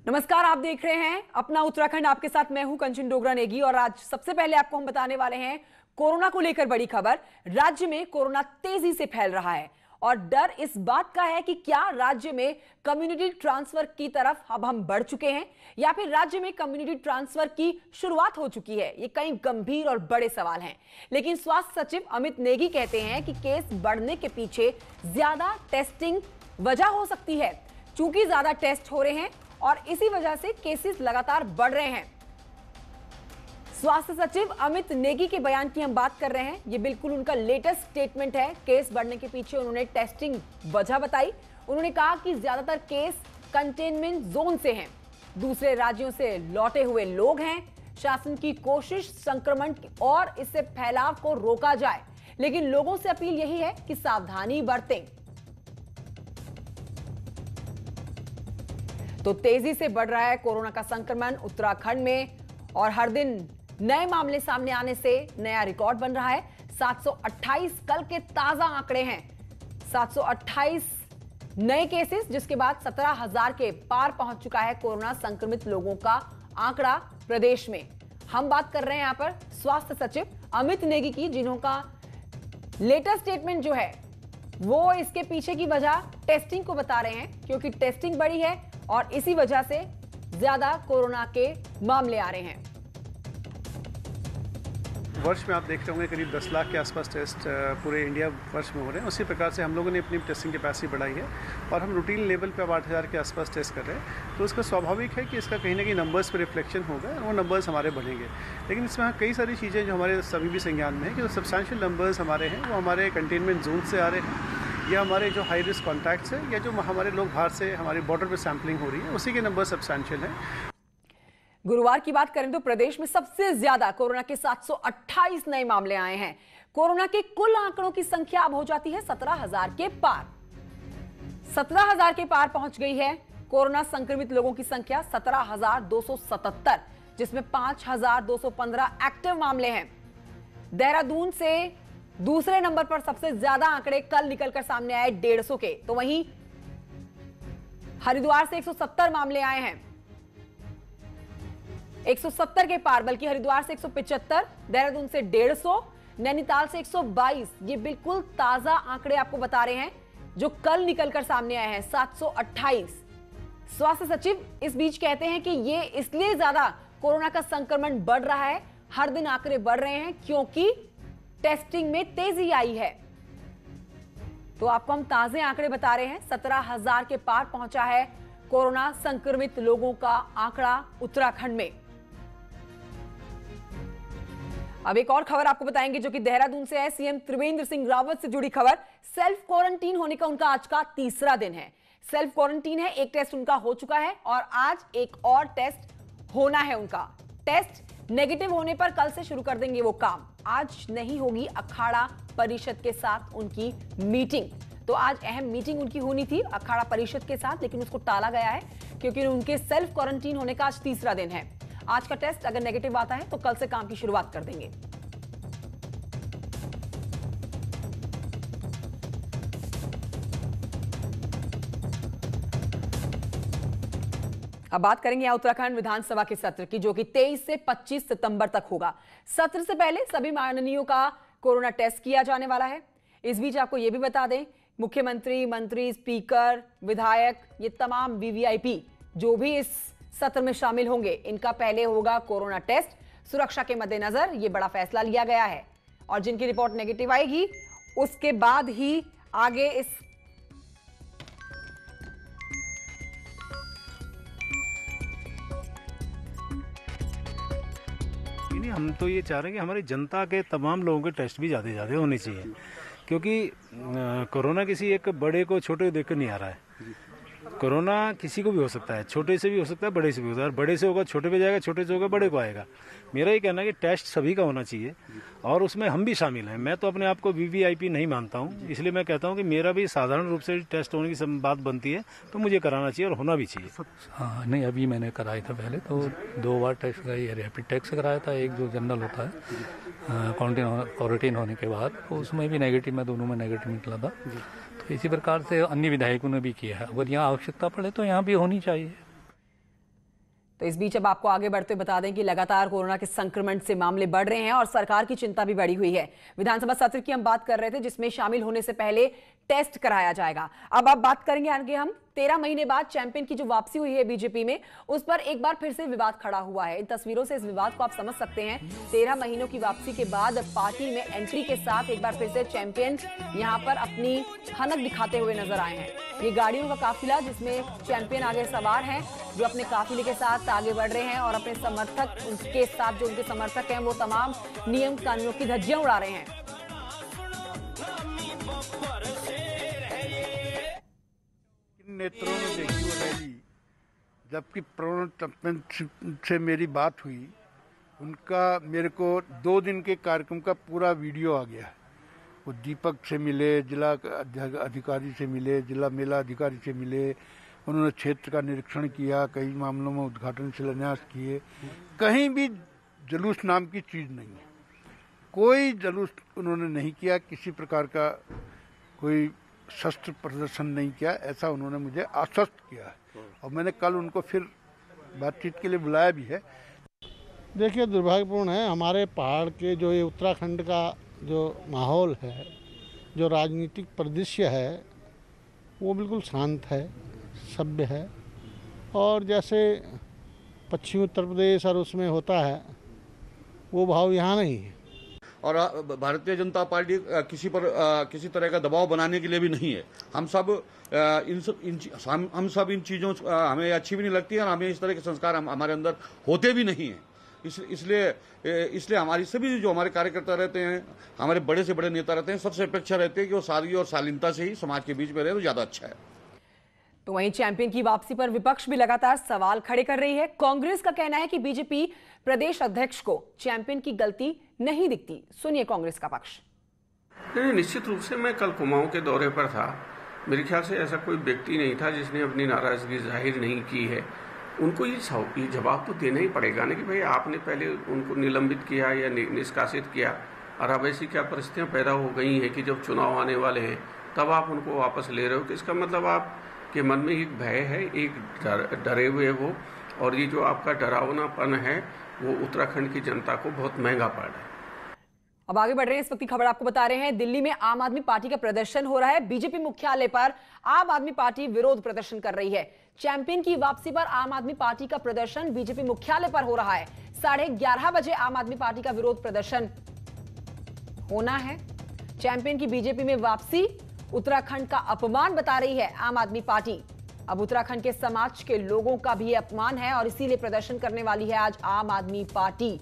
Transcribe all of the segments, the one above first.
नमस्कार, आप देख रहे हैं अपना उत्तराखंड। आपके साथ मैं हूं कंचन डोगरा नेगी और आज सबसे पहले आपको हम बताने वाले हैं कोरोना को लेकर बड़ी खबर। राज्य में कोरोना तेजी से फैल रहा है और डर इस बात का है कि क्या राज्य में कम्युनिटी ट्रांसफर की तरफ अब हम बढ़ चुके हैं या फिर राज्य में कम्युनिटी ट्रांसफर की शुरुआत हो चुकी है। ये कई गंभीर और बड़े सवाल हैं, लेकिन स्वास्थ्य सचिव अमित नेगी कहते हैं कि केस बढ़ने के पीछे ज्यादा टेस्टिंग वजह हो सकती है, चूंकि ज्यादा टेस्ट हो रहे हैं और इसी वजह से केसेस लगातार बढ़ रहे हैं। स्वास्थ्य सचिव अमित नेगी के बयान की हम बात कर रहे हैं। ये बिल्कुल उनका लेटेस्ट स्टेटमेंट है। केस बढ़ने के पीछे उन्होंने टेस्टिंग वजह बताई। उन्होंने कहा कि ज्यादातर केस कंटेनमेंट जोन से हैं, दूसरे राज्यों से लौटे हुए लोग हैं। शासन की कोशिश संक्रमण और इससे फैलाव को रोका जाए, लेकिन लोगों से अपील यही है कि सावधानी बरतें। तो तेजी से बढ़ रहा है कोरोना का संक्रमण उत्तराखंड में और हर दिन नए मामले सामने आने से नया रिकॉर्ड बन रहा है। 728 कल के ताजा आंकड़े हैं, 728 नए केसेस, जिसके बाद 17,000 के पार पहुंच चुका है कोरोना संक्रमित लोगों का आंकड़ा प्रदेश में। हम बात कर रहे हैं यहां पर स्वास्थ्य सचिव अमित नेगी की, जिन्होंने लेटेस्ट स्टेटमेंट जो है वो इसके पीछे की वजह टेस्टिंग को बता रहे हैं, क्योंकि टेस्टिंग बढ़ी है और इसी वजह से ज्यादा कोरोना के मामले आ रहे हैं। वर्ष में आप देख रहे होंगे करीब 10 लाख के आसपास टेस्ट पूरे इंडिया वर्ष में हो रहे हैं। उसी प्रकार से हम लोगों ने अपनी टेस्टिंग कैपेसिटी बढ़ाई है और हम रूटीन लेवल पे अब 8,000 के आसपास टेस्ट कर रहे हैं। तो इसका स्वाभाविक है कि इसका कहीं ना कहीं नंबर्स पर रिफ्लेक्शन होगा और वो नंबर्स हमारे बढ़ेंगे। लेकिन इसमें कई सारी चीज़ें जो हमारे सभी भी संज्ञान में है कि जो सब्सटैंशियल नंबर्स हमारे हैं वो हमारे कंटेनमेंट जोन से आ रहे हैं या हमारे जो हाई रिस्क कॉन्टैक्ट्स हैं या जो हमारे लोग बाहर से हमारी बॉर्डर पर सैम्पलिंग हो रही है, उसी के नंबर सब्सटैंशियल हैं। गुरुवार की बात करें तो प्रदेश में सबसे ज्यादा कोरोना के 728 नए मामले आए हैं। कोरोना के कुल आंकड़ों की संख्या अब हो जाती है 17,000 के पार। 17,000 के पार पहुंच गई है कोरोना संक्रमित लोगों की संख्या 17,277, जिसमें 5,215 एक्टिव मामले हैं। देहरादून से दूसरे नंबर पर सबसे ज्यादा आंकड़े कल निकलकर सामने आए 150 के, तो वहीं हरिद्वार से 170 मामले आए हैं, 170 के पार, बल्कि हरिद्वार से 175, देहरादून से 150, नैनीताल से 122। ये बिल्कुल ताजा आंकड़े आपको बता रहे हैं जो कल निकलकर सामने आए हैं, 728। स्वास्थ्य सचिव इस बीच कहते हैं कि ये इसलिए ज्यादा कोरोना का संक्रमण बढ़ रहा है, हर दिन आंकड़े बढ़ रहे हैं क्योंकि टेस्टिंग में तेजी आई है। तो आपको हम ताजे आंकड़े बता रहे हैं। 17,000 के पार पहुंचा है कोरोना संक्रमित लोगों का आंकड़ा उत्तराखंड में। अब एक और खबर आपको बताएंगे जो कि देहरादून से है। सीएम त्रिवेंद्र सिंह रावत से जुड़ी खबर। सेल्फ क्वारंटीन होने का उनका आज का तीसरा दिन है। सेल्फ क्वारंटीन है, एक टेस्ट उनका हो चुका है और आज एक और टेस्ट होना है उनका। टेस्ट नेगेटिव होने पर कल से शुरू कर देंगे वो काम। आज नहीं होगी अखाड़ा परिषद के साथ उनकी मीटिंग। तो आज अहम मीटिंग उनकी होनी थी अखाड़ा परिषद के साथ, लेकिन उसको टाला गया है क्योंकि उनके सेल्फ क्वारंटीन होने का आज तीसरा दिन है। आज का टेस्ट अगर नेगेटिव आता है तो कल से काम की शुरुआत कर देंगे। अब बात करेंगे उत्तराखंड विधानसभा के सत्र की, जो कि 23 से 25 सितंबर तक होगा। सत्र से पहले सभी माननीयों का कोरोना टेस्ट किया जाने वाला है। इस बीच आपको यह भी बता दें, मुख्यमंत्री, मंत्री, स्पीकर, विधायक, ये तमाम वीवीआईपी जो भी इस सत्र में शामिल होंगे, इनका पहले होगा कोरोना टेस्ट। सुरक्षा के मद्देनजर ये बड़ा फैसला लिया गया है और जिनकी रिपोर्ट नेगेटिव आएगी उसके बाद ही आगे इस हम तो ये चाह रहे हैं कि हमारी जनता के तमाम लोगों के टेस्ट भी ज़्यादा होने चाहिए, क्योंकि कोरोना किसी एक बड़े को छोटे को देखकर नहीं आ रहा है। कोरोना किसी को भी हो सकता है, छोटे से भी हो सकता है, बड़े से भी हो सकता है। बड़े से होगा छोटे पे जाएगा, छोटे से होगा बड़े को आएगा। मेरा ये कहना है कि टेस्ट सभी का होना चाहिए और उसमें हम भी शामिल हैं। मैं तो अपने आप को वीवीआईपी नहीं मानता हूँ, इसलिए मैं कहता हूँ कि मेरा भी साधारण रूप से टेस्ट होने की बात बनती है तो मुझे कराना चाहिए और होना भी चाहिए। हाँ, नहीं, अभी मैंने कराया था पहले तो 2 बार टेस्ट कराई, रैपिड टेस्ट कराया था, एक जो जनरल होता है क्वारंटीन होने के बाद, तो उसमें भी नेगेटिव, मैं दोनों में नेगेटिव निकला था। इसी प्रकार से अन्य विधायकों ने भी किया है। अगर यहाँ आवश्यकता पड़े तो यहाँ भी होनी चाहिए। तो इस बीच अब आपको आगे बढ़ते हुए बता दें कि लगातार कोरोना के संक्रमण से मामले बढ़ रहे हैं और सरकार की चिंता भी बढ़ी हुई है। विधानसभा सत्र की हम बात कर रहे थे जिसमें शामिल होने से पहले टेस्ट कराया जाएगा। अब आप बात करेंगे आगे हम 13 महीने बाद चैंपियन की जो वापसी हुई है बीजेपी में, उस पर एक बार फिर से विवाद खड़ा हुआ है। इन तस्वीरों से इस विवाद को आप समझ सकते हैं। 13 महीनों की वापसी के बाद पार्टी में एंट्री के साथ एक बार फिर से चैंपियन यहां पर अपनी हनक दिखाते हुए नजर आए हैं। ये गाड़ियों का काफिला जिसमें चैंपियन आगे सवार हैं, जो अपने काफिले के साथ आगे बढ़ रहे हैं और अपने समर्थक उनके साथ जो उनके समर्थक हैं वो तमाम नियम कानूनों की धज्जियां उड़ा रहे हैं। नेत्रों में देखी वो रैली, जबकि प्रणब से मेरी बात हुई, उनका मेरे को 2 दिन के कार्यक्रम का पूरा वीडियो आ गया। वो दीपक से मिले, जिला अधिकारी से मिले, जिला मेला अधिकारी से मिले, उन्होंने क्षेत्र का निरीक्षण किया, कई मामलों में उद्घाटन शिलान्यास किए। कहीं भी जुलूस नाम की चीज़ नहीं है, कोई जुलूस उन्होंने नहीं किया, किसी प्रकार का कोई शस्त्र प्रदर्शन नहीं किया, ऐसा उन्होंने मुझे आश्वस्त किया है। और मैंने कल उनको फिर बातचीत के लिए बुलाया भी है। देखिए, दुर्भाग्यपूर्ण है हमारे पहाड़ के जो ये उत्तराखंड का जो माहौल है, जो राजनीतिक परिदृश्य है, वो बिल्कुल शांत है, सभ्य है। और जैसे पश्चिमी उत्तर प्रदेश और उसमें होता है, वो भाव यहाँ नहीं है। और भारतीय जनता पार्टी किसी तरह का दबाव बनाने के लिए भी नहीं है। हम सब इन चीज़ों हमें अच्छी भी नहीं लगती है और हमें इस तरह के संस्कार हमारे अंदर होते भी नहीं हैं। इसलिए हमारी सभी जो हमारे कार्यकर्ता रहते हैं, हमारे बड़े से बड़े नेता रहते हैं, सबसे अपेक्षा रहती है कि वो सादगी और शालीनता से ही समाज के बीच में रहे तो ज़्यादा अच्छा है। तो वहीं चैंपियन की वापसी पर विपक्ष भी लगातार सवाल खड़े कर रही है। कांग्रेस का कहना है कि बीजेपी प्रदेश अध्यक्ष को चैंपियन की गलती नहीं दिखती। सुनिए कांग्रेस का पक्ष। निश्चित रूप से मैं कल कुमाऊं के दौरे पर था। मेरे ख्याल से ऐसा कोई व्यक्ति नहीं था जिसने अपनी नाराजगी जाहिर नहीं की है। उनको ये जवाब तो देना ही पड़ेगा ना कि भाई आपने पहले उनको निलंबित किया या निष्कासित किया, और अब ऐसी क्या परिस्थितियां पैदा हो गई हैं कि जब चुनाव आने वाले हैं तब आप उनको वापस ले रहे हो। तो इसका मतलब आपके मन में एक भय है, एक डरे हुए हो, और ये जो आपका डरावनापन है वो उत्तराखंड की जनता को बहुत महंगा पड़ रहा है। अब आगे बढ़ रहे हैं, इस वक्त की खबर आपको बता रहे हैं। दिल्ली में आम आदमी पार्टी का प्रदर्शन हो रहा है। बीजेपी मुख्यालय पर आम आदमी पार्टी विरोध प्रदर्शन कर रही है। चैंपियन की वापसी पर आम आदमी पार्टी का प्रदर्शन बीजेपी मुख्यालय पर हो रहा है। 11:30 बजे आम आदमी पार्टी का विरोध प्रदर्शन होना है। चैंपियन की बीजेपी में वापसी उत्तराखंड का अपमान बता रही है आम आदमी पार्टी। अब उत्तराखंड के समाज के लोगों का भी अपमान है और इसीलिए प्रदर्शन करने वाली है आज आम आदमी पार्टी।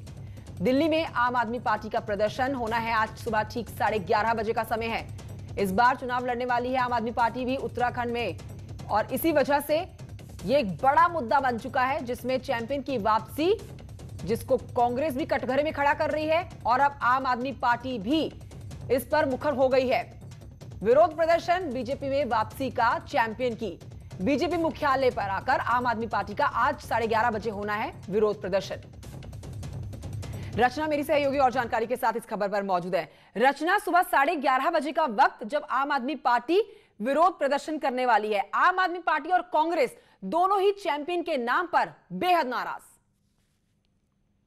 दिल्ली में आम आदमी पार्टी का प्रदर्शन होना है आज सुबह ठीक 11:30 बजे का समय है। इस बार चुनाव लड़ने वाली है आम आदमी पार्टी भी उत्तराखंड में, और इसी वजह से ये एक बड़ा मुद्दा बन चुका है जिसमें चैंपियन की वापसी, जिसको कांग्रेस भी कटघरे में खड़ा कर रही है और अब आम आदमी पार्टी भी इस पर मुखर हो गई है। विरोध प्रदर्शन बीजेपी में वापसी का चैंपियन की बीजेपी मुख्यालय पर आकर आम आदमी पार्टी का आज 11:30 बजे होना है विरोध प्रदर्शन। रचना मेरी सहयोगी और जानकारी के साथ इस खबर पर मौजूद है। रचना, सुबह 11:30 बजे का वक्त जब आम आदमी पार्टी विरोध प्रदर्शन करने वाली है। आम आदमी पार्टी और कांग्रेस दोनों ही चैंपियन के नाम पर बेहद नाराज।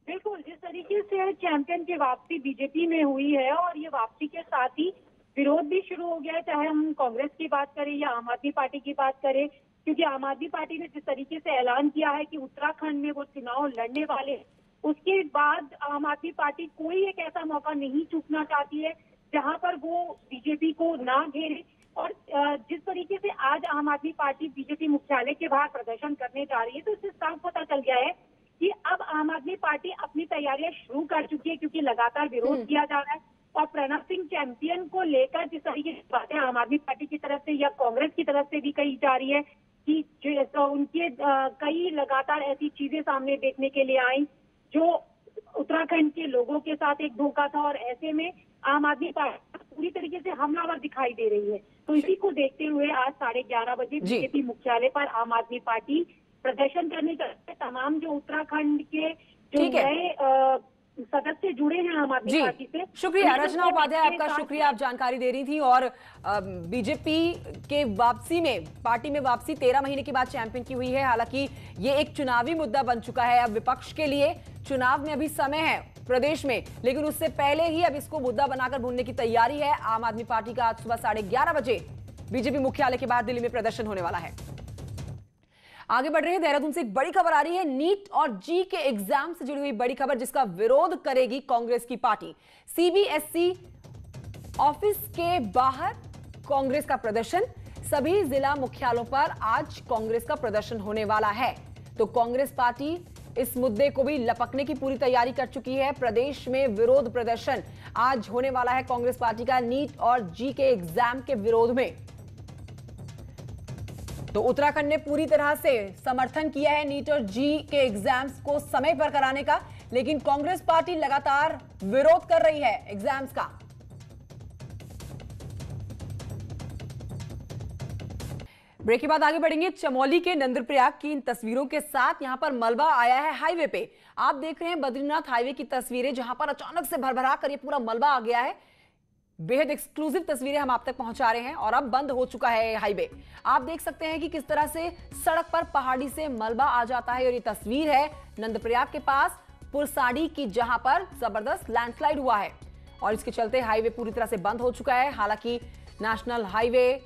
बिल्कुल, जिस तरीके से चैंपियन की वापसी बीजेपी में हुई है और ये वापसी के साथ ही विरोध भी शुरू हो गया है, चाहे हम कांग्रेस की बात करें या आम आदमी पार्टी की बात करें, क्योंकि आम आदमी पार्टी ने जिस तरीके से ऐलान किया है कि उत्तराखंड में वो चुनाव लड़ने वाले, उसके बाद आम आदमी पार्टी कोई एक ऐसा मौका नहीं चूकना चाहती है जहां पर वो बीजेपी को ना घेरे। और जिस तरीके से आज आम आदमी पार्टी बीजेपी मुख्यालय के बाहर प्रदर्शन करने जा रही है, तो इससे साफ पता चल गया है कि अब आम आदमी पार्टी अपनी तैयारियां शुरू कर चुकी है, क्योंकि लगातार विरोध किया जा रहा है। और प्रणब सिंह चैंपियन को लेकर जिस तरीके से बातें आम आदमी पार्टी की तरफ से या कांग्रेस की तरफ से भी कही जा रही है कि तो उनके कई लगातार ऐसी चीजें सामने देखने के लिए आई जो उत्तराखंड के लोगों के साथ एक धोखा था, और ऐसे में आम आदमी पार्टी पूरी तरीके से हमलावर दिखाई दे रही है। तो इसी को देखते हुए आज 11:30 बजे बीजेपी मुख्यालय पर आम आदमी पार्टी प्रदर्शन करने का तमाम जो उत्तराखंड के जो नए सदस्य जुड़े हैं आम आदमी पार्टी से। शुक्रिया रचना उपाध्याय, आपका शुक्रिया, आप जानकारी दे रही थी। और बीजेपी के वापसी में, पार्टी में वापसी 13 महीने के बाद चैंपियन की हुई है। हालांकि ये एक चुनावी मुद्दा बन चुका है अब विपक्ष के लिए। चुनाव में अभी समय है प्रदेश में, लेकिन उससे पहले ही अब इसको मुद्दा बनाकर भूनने की तैयारी है। आम आदमी पार्टी का आज सुबह 11:30 बजे बीजेपी मुख्यालय के बाहर दिल्ली में प्रदर्शन होने वाला है। आगे बढ़ रहे हैं, देहरादून से एक बड़ी खबर आ रही है। नीट और जी के एग्जाम से जुड़ी हुई बड़ी खबर, जिसका विरोध करेगी कांग्रेस की पार्टी। सीबीएसई ऑफिस के बाहर कांग्रेस का प्रदर्शन। सभी जिला मुख्यालयों पर आज कांग्रेस का प्रदर्शन होने वाला है। तो कांग्रेस पार्टी इस मुद्दे को भी लपकने की पूरी तैयारी कर चुकी है। प्रदेश में विरोध प्रदर्शन आज होने वाला है कांग्रेस पार्टी का, नीट और जी के एग्जाम के विरोध में। तो उत्तराखंड ने पूरी तरह से समर्थन किया है नीट और जी के एग्जाम्स को समय पर कराने का, लेकिन कांग्रेस पार्टी लगातार विरोध कर रही है एग्जाम्स का। ब्रेक के बाद आगे बढ़ेंगे। चमोली के नंदप्रयाग की इन तस्वीरों के साथ यहां पर मलबा आया है हाईवे पे। आप देख रहे हैं बद्रीनाथ हाईवे की तस्वीरें, जहां पर अचानक से भरभरा कर ये पूरा मलबा आ गया है। बेहद एक्सक्लूसिव तस्वीरें हम आप तक पहुंचा रहे हैं और अब बंद हो चुका है हाईवे। आप देख सकते हैं कि किस तरह से सड़क पर पहाड़ी से मलबा आ जाता है। और ये तस्वीर है नंदप्रयाग के पास पुरसाड़ी की, जहां पर जबरदस्त लैंडस्लाइड हुआ है और इसके चलते हाईवे पूरी तरह से बंद हो चुका है। हालांकि नेशनल हाईवे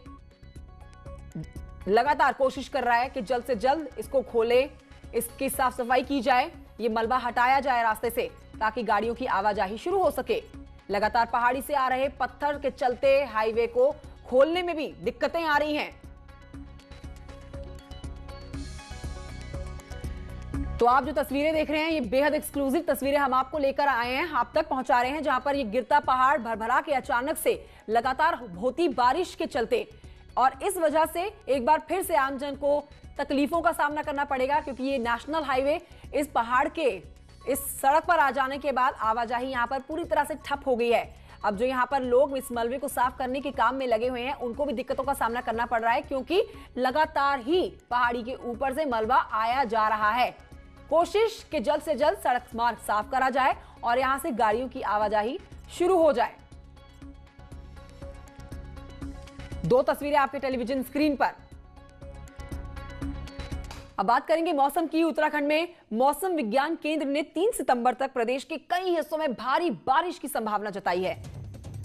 लगातार कोशिश कर रहा है कि जल्द से जल्द इसको खोले, इसकी साफ सफाई की जाए, ये मलबा हटाया जाए रास्ते से, ताकि गाड़ियों की आवाजाही शुरू हो सके। लगातार पहाड़ी से आ रहे पत्थर के चलते हाईवे को खोलने में भी दिक्कतें आ रही हैं। तो आप जो तस्वीरें देख रहे हैं, ये बेहद एक्सक्लूसिव तस्वीरें हम आपको लेकर आए हैं, आप तक पहुंचा रहे हैं, जहां पर ये गिरता पहाड़ भरभरा के अचानक से लगातार होती बारिश के चलते, और इस वजह से एक बार फिर से आमजन को तकलीफों का सामना करना पड़ेगा, क्योंकि ये नेशनल हाईवे इस पहाड़ के इस सड़क पर आ जाने के बाद आवाजाही यहां पर पूरी तरह से ठप हो गई है। अब जो यहां पर लोग इस मलबे को साफ करने के काम में लगे हुए हैं, उनको भी दिक्कतों का सामना करना पड़ रहा है, क्योंकि लगातार ही पहाड़ी के ऊपर से मलबा आया जा रहा है। कोशिश कि जल्द से जल्द सड़क मार्ग साफ करा जाए और यहां से गाड़ियों की आवाजाही शुरू हो जाए। दो तस्वीरें आपके टेलीविजन स्क्रीन पर। अब बात करेंगे मौसम की। उत्तराखंड में मौसम विज्ञान केंद्र ने 3 सितंबर तक प्रदेश के कई हिस्सों में भारी बारिश की संभावना जताई है।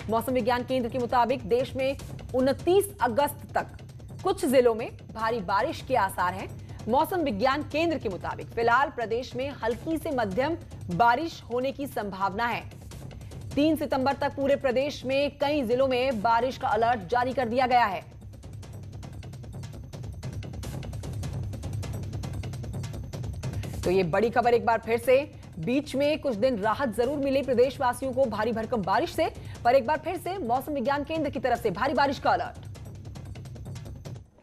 मौसम विज्ञान केंद्र के मुताबिक देश में 29 अगस्त तक कुछ जिलों में भारी बारिश के आसार हैं। मौसम विज्ञान केंद्र के मुताबिक फिलहाल प्रदेश में हल्की से मध्यम बारिश होने की संभावना है। 3 सितंबर तक पूरे प्रदेश में कई जिलों में बारिश का अलर्ट जारी कर दिया गया है। तो ये बड़ी खबर एक बार फिर से, बीच में कुछ दिन राहत जरूर मिली प्रदेशवासियों को भारी भरकम बारिश से, पर एक बार फिर से मौसम विज्ञान केंद्र की तरफ से भारी बारिश का अलर्ट।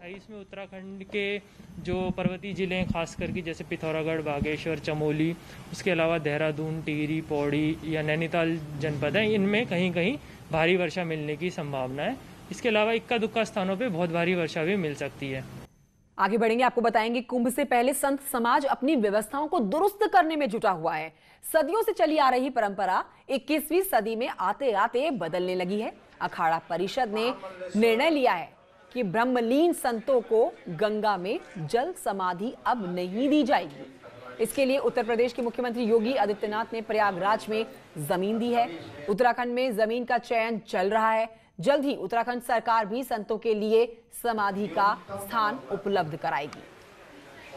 इसमें उत्तराखंड के जो पर्वतीय जिले हैं, खास करके जैसे पिथौरागढ़, बागेश्वर, चमोली, उसके अलावा देहरादून, टिहरी, पौड़ी या नैनीताल जनपद हैं, इनमें कहीं कहीं भारी वर्षा मिलने की संभावना है। इसके अलावा इक्का दुक्का स्थानों पे बहुत भारी वर्षा भी मिल सकती है। आगे बढ़ेंगे, आपको बताएंगे कुंभ से पहले संत समाज अपनी व्यवस्थाओं को दुरुस्त करने में जुटा हुआ है। सदियों से चली आ रही परंपरा 21वीं सदी में आते आते बदलने लगी है। अखाड़ा परिषद ने निर्णय लिया है कि ब्रह्मलीन संतों को गंगा में जल समाधि अब नहीं दी जाएगी। इसके लिए उत्तर प्रदेश के मुख्यमंत्री योगी आदित्यनाथ ने प्रयागराज में जमीन दी है। उत्तराखंड में जमीन का चयन चल रहा है। जल्द ही उत्तराखंड सरकार भी संतों के लिए समाधि का स्थान उपलब्ध कराएगी।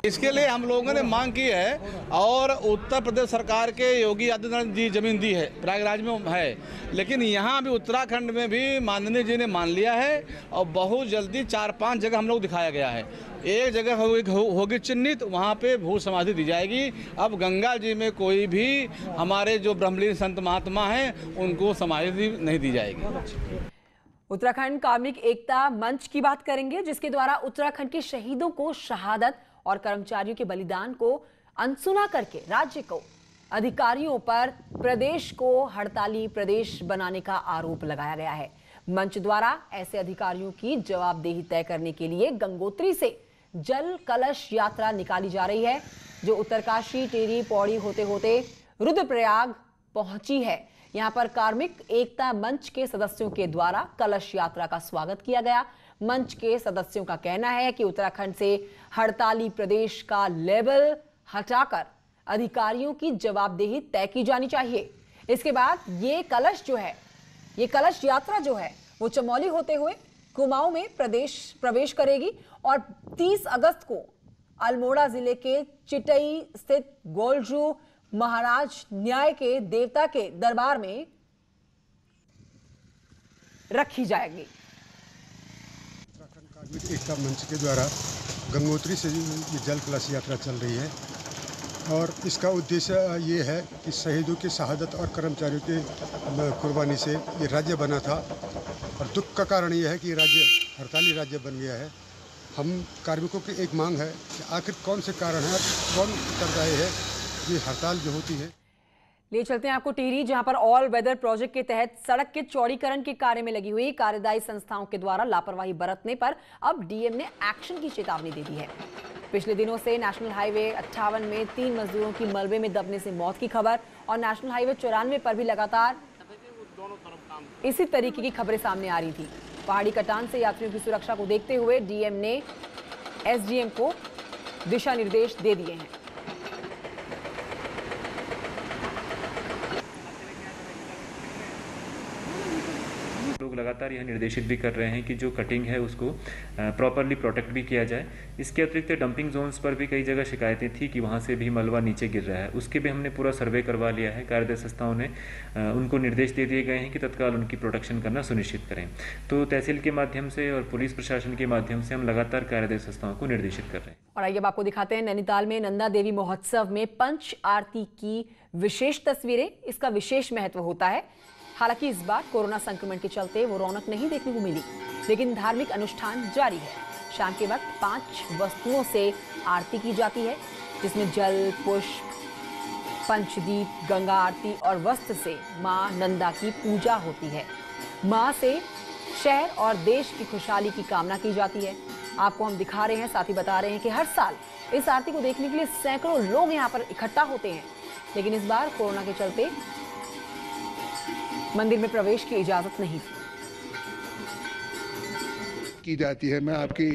इसके लिए हम लोगों ने मांग की है और उत्तर प्रदेश सरकार के योगी आदित्यनाथ जी जमीन दी है, प्रयागराज में है, लेकिन यहाँ भी उत्तराखंड में भी माननीय जी ने मान लिया है और बहुत जल्दी 4-5 जगह हम लोग दिखाया गया है। एक जगह होगी चिन्हित, वहाँ पे भू समाधि दी जाएगी। अब गंगा जी में कोई भी हमारे जो ब्रह्मलीन संत महात्मा हैं उनको समाधि नहीं दी जाएगी। उत्तराखंड कार्मिक एकता मंच की बात करेंगे, जिसके द्वारा उत्तराखंड के शहीदों को शहादत और कर्मचारियों के बलिदान को अनसुना करके राज्य को, अधिकारियों पर प्रदेश को हड़ताली प्रदेश बनाने का आरोप लगाया गया है। मंच द्वारा ऐसे अधिकारियों की जवाबदेही तय करने के लिए गंगोत्री से जल कलश यात्रा निकाली जा रही है, जो उत्तरकाशी, टिहरी, पौड़ी होते होते रुद्रप्रयाग पहुंची है। यहां पर कार्मिक एकता मंच के सदस्यों के द्वारा कलश यात्रा का स्वागत किया गया। मंच के सदस्यों का कहना है कि उत्तराखंड से हड़ताली प्रदेश का लेबल हटाकर अधिकारियों की जवाबदेही तय की जानी चाहिए। इसके बाद ये कलश यात्रा जो है वो चमोली होते हुए कुमाऊं में प्रवेश करेगी और 30 अगस्त को अल्मोड़ा जिले के चिटई स्थित गोलजू महाराज न्याय के देवता के दरबार में रखी जाएगी। उत्तराखंड कार्मिक एकता मंच के द्वारा गंगोत्री से ये जल कलश यात्रा चल रही है और इसका उद्देश्य ये है कि शहीदों की शहादत और कर्मचारियों की कुर्बानी से ये राज्य बना था और दुख का कारण ये है कि राज्य हड़ताली राज्य बन गया है। हम कार्मिकों की एक मांग है कि आखिर कौन से कारण है, कौन उत्तरदायी है ये हड़ताल जो होती है। ले चलते हैं आपको टिहरी, जहां पर ऑल वेदर प्रोजेक्ट के तहत सड़क के चौड़ीकरण के कार्य में लगी हुई कार्यदायी संस्थाओं के द्वारा लापरवाही बरतने पर अब डीएम ने एक्शन की चेतावनी दे दी है। पिछले दिनों से नेशनल हाईवे 58 में 3 मजदूरों की मलबे में दबने से मौत की खबर और नेशनल हाईवे 94 पर भी लगातार इसी तरीके की खबरें सामने आ रही थी। पहाड़ी कटान से यात्रियों की सुरक्षा को देखते हुए डीएम ने एसडीएम को दिशा निर्देश दे दिए हैं। लोग लगातार यह निर्देशित भी कर रहे हैं कि जो कटिंग है उसको प्रॉपरली प्रोटेक्ट भी किया जाए। इसके अतिरिक्त डंपिंग जोन्स पर भी कई जगह शिकायतें थी कि वहां से भी मलबा नीचे गिर रहा है, उसके भी हमने पूरा सर्वे करवा लिया है। कार्यदायी संस्थाओं ने उनको निर्देश दे दिए गए हैं कि तत्काल उनकी प्रोटेक्शन करना सुनिश्चित करें। तो तहसील के माध्यम से और पुलिस प्रशासन के माध्यम से हम लगातार कार्यदायी संस्थाओं को निर्देशित कर रहे हैं। और आइए अब आपको दिखाते हैं नैनीताल में नंदा देवी महोत्सव में पंच आरती की विशेष तस्वीरें। इसका विशेष महत्व होता है। हालांकि इस बार कोरोना संक्रमण के चलते वो रौनक नहीं देखने को मिली, लेकिन धार्मिक अनुष्ठान जारी है। शाम के वक्त 5 वस्तुओं से आरती की जाती है, जिसमें जल, पुष्प, पंचदीप, गंगा आरती और वस्त्र से मां नंदा की पूजा होती है। मां से शहर और देश की खुशहाली की कामना की जाती है। आपको हम दिखा रहे हैं, साथ ही बता रहे हैं कि हर साल इस आरती को देखने के लिए सैकड़ों लोग यहाँ पर इकट्ठा होते हैं, लेकिन इस बार कोरोना के चलते मंदिर में प्रवेश की इजाजत नहीं थी की जाती है। मैं आपकी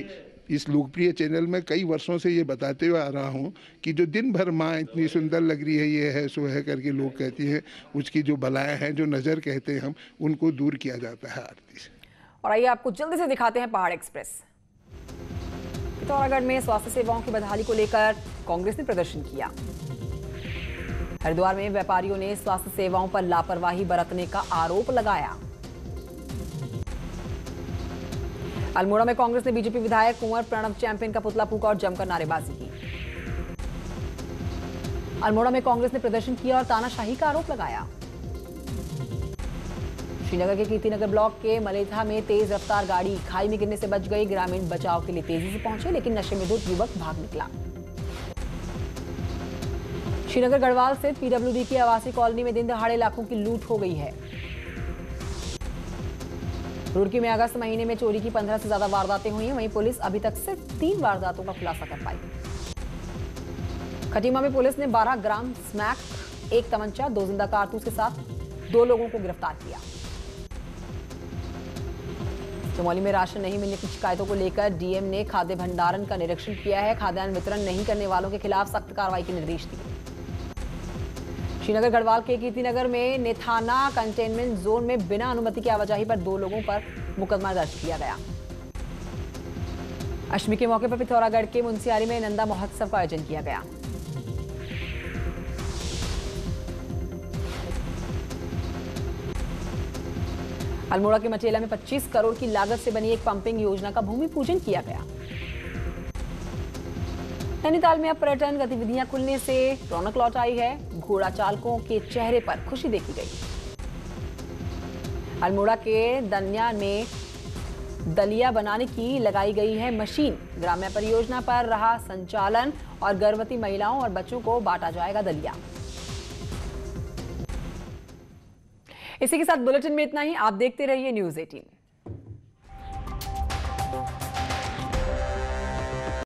इस लोकप्रिय चैनल में कई वर्षों से ये बताते हुए आ रहा हूँ कि जो दिन भर माँ इतनी सुंदर लग रही है, ये है सो है करके लोग कहती हैं, उसकी जो बलाएं हैं, जो नज़र कहते हैं हम, उनको दूर किया जाता है आरती से। और आइए आपको जल्दी से दिखाते हैं पहाड़ एक्सप्रेस। पिथौरागढ़ में स्वास्थ्य सेवाओं की बदहाली को लेकर कांग्रेस ने प्रदर्शन किया। हरिद्वार में व्यापारियों ने स्वास्थ्य सेवाओं पर लापरवाही बरतने का आरोप लगाया। अल्मोड़ा में कांग्रेस ने बीजेपी विधायक कुंवर प्रणव चैंपियन का पुतला फूंका और जमकर नारेबाजी की। अल्मोड़ा में कांग्रेस ने प्रदर्शन किया और तानाशाही का आरोप लगाया। श्रीनगर के कीर्तिनगर ब्लॉक के मलेथा में तेज रफ्तार गाड़ी खाई में गिरने से बच गई। ग्रामीण बचाव के लिए तेजी से पहुंचे, लेकिन नशे में धुत युवक भाग निकला। श्रीनगर गढ़वाल स्थित पीडब्ल्यूडी की आवासीय कॉलोनी में दिन दहाड़े लाखों की लूट हो गई है। रुड़की में अगस्त महीने में चोरी की 15 से ज्यादा वारदातें हुई हैं। वहीं पुलिस अभी तक सिर्फ 3 वारदातों का खुलासा कर पाई। खटीमा में पुलिस ने 12 ग्राम स्मैक, 1 तमंचा, 2 जिंदा कारतूस के साथ 2 लोगों को गिरफ्तार किया। चमोली में राशन नहीं मिलने की शिकायतों को लेकर डीएम ने खाद्य भंडारण का निरीक्षण किया है। खाद्यान्न वितरण नहीं करने वालों के खिलाफ सख्त कार्रवाई के निर्देश दिए। श्रीनगर गढ़वाल के कीर्तिनगर में नेथाना कंटेनमेंट जोन में बिना अनुमति की आवाजाही पर 2 लोगों पर मुकदमा दर्ज किया गया। अष्टमी के मौके पर पिथौरागढ़ के मुंसियारी में नंदा महोत्सव का आयोजन किया गया। अल्मोड़ा के मटेला में 25 करोड़ की लागत से बनी एक पंपिंग योजना का भूमि पूजन किया गया। नैनीताल में अब पर्यटन गतिविधियां खुलने से रौनक लौट आई है। घोड़ा चालकों के चेहरे पर खुशी देखी गई। अल्मोड़ा के दन्या में दलिया बनाने की लगाई गई है मशीन। ग्राम्य परियोजना पर रहा संचालन और गर्भवती महिलाओं और बच्चों को बांटा जाएगा दलिया। इसी के साथ बुलेटिन में इतना ही। आप देखते रहिए न्यूज़ 18।